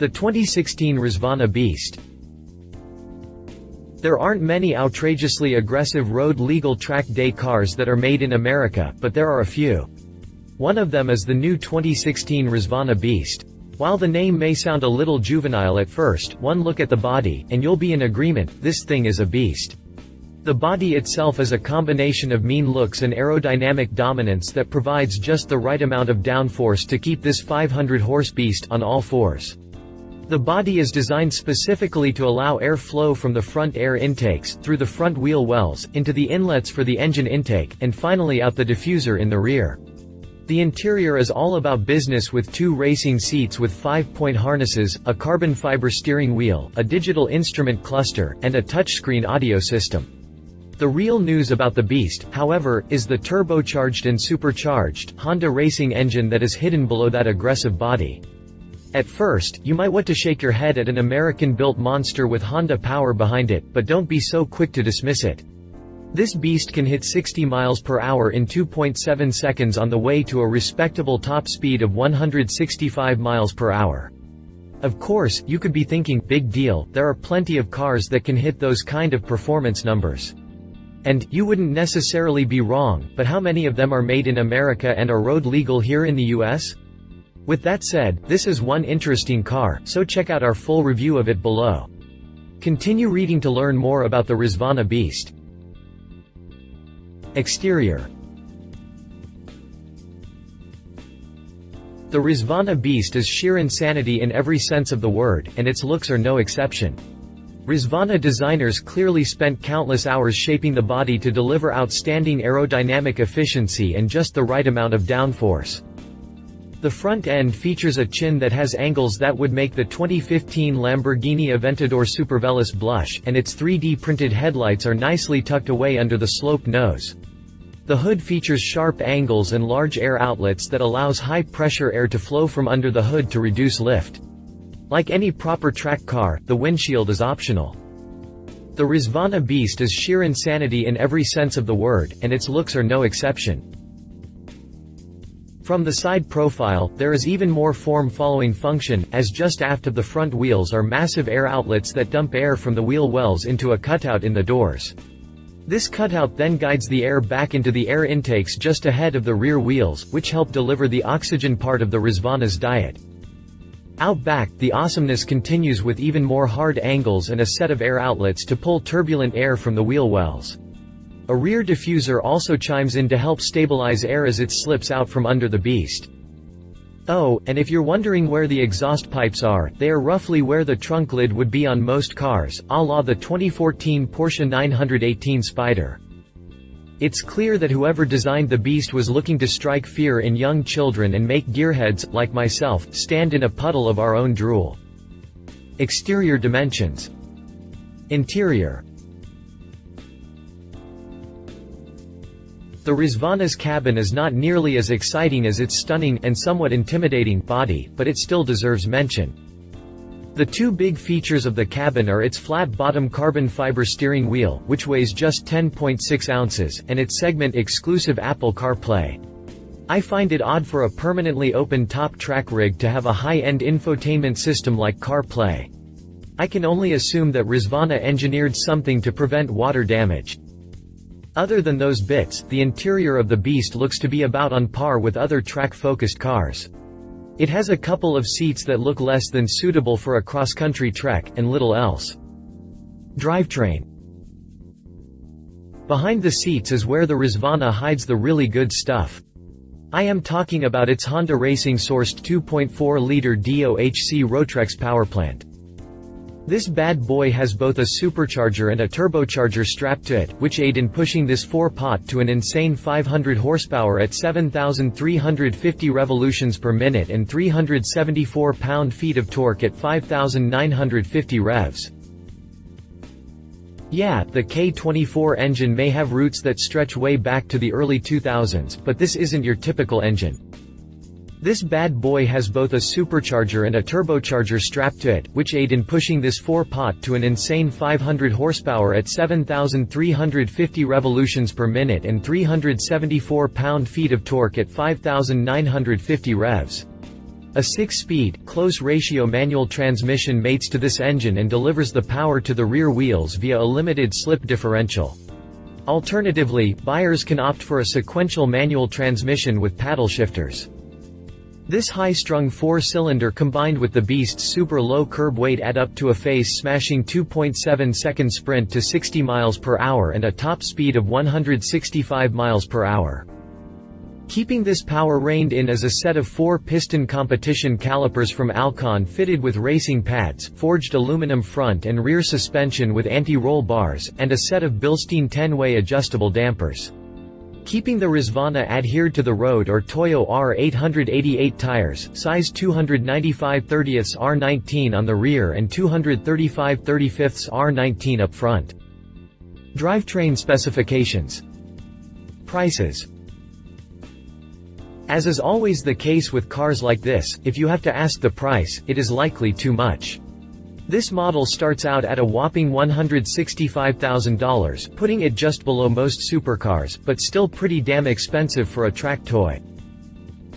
The 2016 Rezvani Beast. There aren't many outrageously aggressive road-legal track day cars that are made in America, but there are a few. One of them is the new 2016 Rezvani Beast. While the name may sound a little juvenile at first, one look at the body, and you'll be in agreement, this thing is a beast. The body itself is a combination of mean looks and aerodynamic dominance that provides just the right amount of downforce to keep this 500-horse beast on all fours. The body is designed specifically to allow air flow from the front air intakes, through the front wheel wells, into the inlets for the engine intake, and finally out the diffuser in the rear. The interior is all about business with 2 racing seats with 5-point harnesses, a carbon fiber steering wheel, a digital instrument cluster, and a touchscreen audio system. The real news about the Beast, however, is the turbocharged and supercharged Honda racing engine that is hidden below that aggressive body. At first, you might want to shake your head at an American-built monster with Honda power behind it, but don't be so quick to dismiss it. This beast can hit 60 miles per hour in 2.7 seconds on the way to a respectable top speed of 165 miles per hour. Of course, you could be thinking, big deal, there are plenty of cars that can hit those kind of performance numbers. And, you wouldn't necessarily be wrong, but how many of them are made in America and are road legal here in the US? With that said, this is one interesting car, so check out our full review of it below. Continue reading to learn more about the Rezvani Beast. Exterior. The Rezvani Beast is sheer insanity in every sense of the word, and its looks are no exception. Rezvani designers clearly spent countless hours shaping the body to deliver outstanding aerodynamic efficiency and just the right amount of downforce. The front end features a chin that has angles that would make the 2015 Lamborghini Aventador Superveloce blush, and its 3D printed headlights are nicely tucked away under the sloped nose. The hood features sharp angles and large air outlets that allows high-pressure air to flow from under the hood to reduce lift. Like any proper track car, the windshield is optional. The Rezvani Beast is sheer insanity in every sense of the word, and its looks are no exception. From the side profile, there is even more form-following function, as just aft of the front wheels are massive air outlets that dump air from the wheel wells into a cutout in the doors. This cutout then guides the air back into the air intakes just ahead of the rear wheels, which help deliver the oxygen part of the Rezvani's diet. Out back, the awesomeness continues with even more hard angles and a set of air outlets to pull turbulent air from the wheel wells. A rear diffuser also chimes in to help stabilize air as it slips out from under the Beast. Oh, and if you're wondering where the exhaust pipes are, they are roughly where the trunk lid would be on most cars, a la the 2014 Porsche 918 Spyder. It's clear that whoever designed the Beast was looking to strike fear in young children and make gearheads, like myself, stand in a puddle of our own drool. Exterior dimensions. Interior. The Rezvani's cabin is not nearly as exciting as its stunning, and somewhat intimidating, body, but it still deserves mention. The 2 big features of the cabin are its flat-bottom carbon fiber steering wheel, which weighs just 10.6 ounces, and its segment-exclusive Apple CarPlay. I find it odd for a permanently open top track rig to have a high-end infotainment system like CarPlay. I can only assume that Rezvani engineered something to prevent water damage. Other than those bits, the interior of the Beast looks to be about on par with other track-focused cars. It has a couple of seats that look less than suitable for a cross-country trek, and little else. Drivetrain. Behind the seats is where the Rezvani hides the really good stuff. I am talking about its Honda Racing-sourced 2.4-liter DOHC Rotrex powerplant. This bad boy has both a supercharger and a turbocharger strapped to it, which aid in pushing this 4-pot to an insane 500 horsepower at 7,350 revolutions per minute and 374 pound-feet of torque at 5,950 revs. Yeah, the K24 engine may have roots that stretch way back to the early 2000s, but this isn't your typical engine. This bad boy has both a supercharger and a turbocharger strapped to it, which aid in pushing this 4-pot to an insane 500 horsepower at 7,350 revolutions per minute and 374 pound-feet of torque at 5,950 revs. A 6-speed, close-ratio manual transmission mates to this engine and delivers the power to the rear wheels via a limited slip differential. Alternatively, buyers can opt for a sequential manual transmission with paddle shifters. This high-strung 4-cylinder combined with the Beast's super low curb weight add up to a face-smashing 2.7-second sprint to 60 miles per hour and a top speed of 165 miles per hour. Keeping this power reined in is a set of 4-piston competition calipers from Alcon fitted with racing pads, forged aluminum front and rear suspension with anti-roll bars, and a set of Bilstein 10-way adjustable dampers. Keeping the Rezvani adhered to the road or Toyo R888 tires, size 295/30ths R19 on the rear and 235/35ths R19 up front. Drivetrain specifications. Prices. As is always the case with cars like this, if you have to ask the price, it is likely too much. This model starts out at a whopping $165,000, putting it just below most supercars, but still pretty damn expensive for a track toy.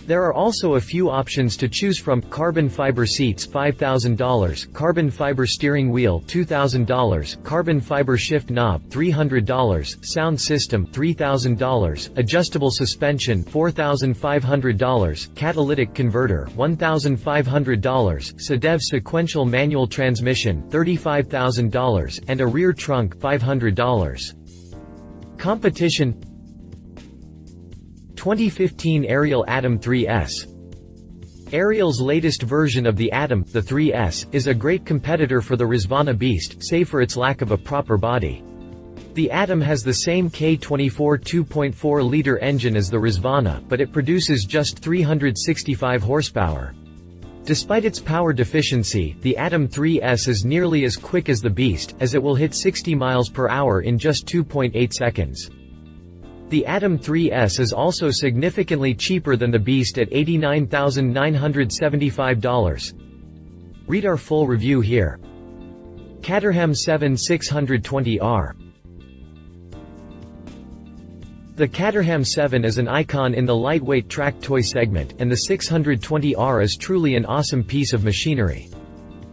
There are also a few options to choose from: carbon fiber seats $5,000, carbon fiber steering wheel $2,000, carbon fiber shift knob $300, sound system $3,000, adjustable suspension $4,500, catalytic converter $1,500, SEDEV sequential manual transmission $35,000, and a rear trunk $500. Competition. 2015 Ariel Atom 3S. Ariel's latest version of the Atom, the 3S, is a great competitor for the Rezvani Beast, save for its lack of a proper body. The Atom has the same K24 2.4-liter engine as the Rezvani, but it produces just 365 horsepower. Despite its power deficiency, the Atom 3S is nearly as quick as the Beast, as it will hit 60 miles per hour in just 2.8 seconds. The Atom 3S is also significantly cheaper than the Beast at $89,975. Read our full review here. Caterham 7 620R. The Caterham 7 is an icon in the lightweight track toy segment, and the 620R is truly an awesome piece of machinery.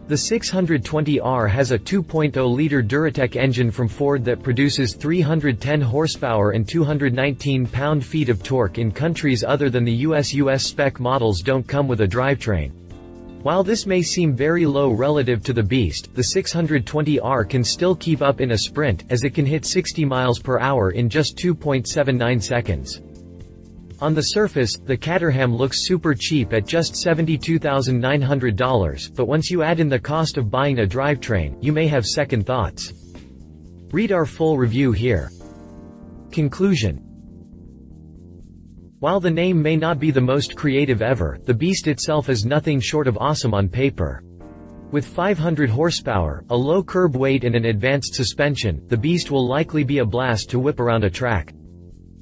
The 620R has a 2.0-liter Duratec engine from Ford that produces 310 horsepower and 219 pound-feet of torque in countries other than the US. US spec models don't come with a drivetrain. While this may seem very low relative to the Beast, the 620R can still keep up in a sprint, as it can hit 60 miles per hour in just 2.79 seconds. On the surface, the Caterham looks super cheap at just $72,900, but once you add in the cost of buying a drivetrain, you may have second thoughts. Read our full review here. Conclusion. While the name may not be the most creative ever, the Beast itself is nothing short of awesome on paper. With 500 horsepower, a low curb weight and an advanced suspension, the Beast will likely be a blast to whip around a track.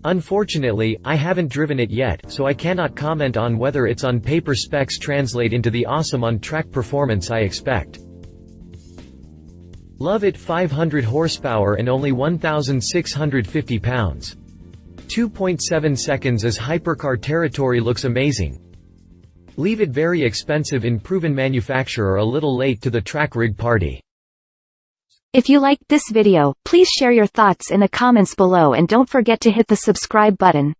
Unfortunately, I haven't driven it yet, so I cannot comment on whether its on-paper specs translate into the awesome on-track performance I expect. Love it. 500 horsepower and only 1,650 pounds. 2.7 seconds as hypercar territory looks amazing. Leave it very expensive in proven manufacturer a little late to the track rig party. If you liked this video, please share your thoughts in the comments below and don't forget to hit the subscribe button.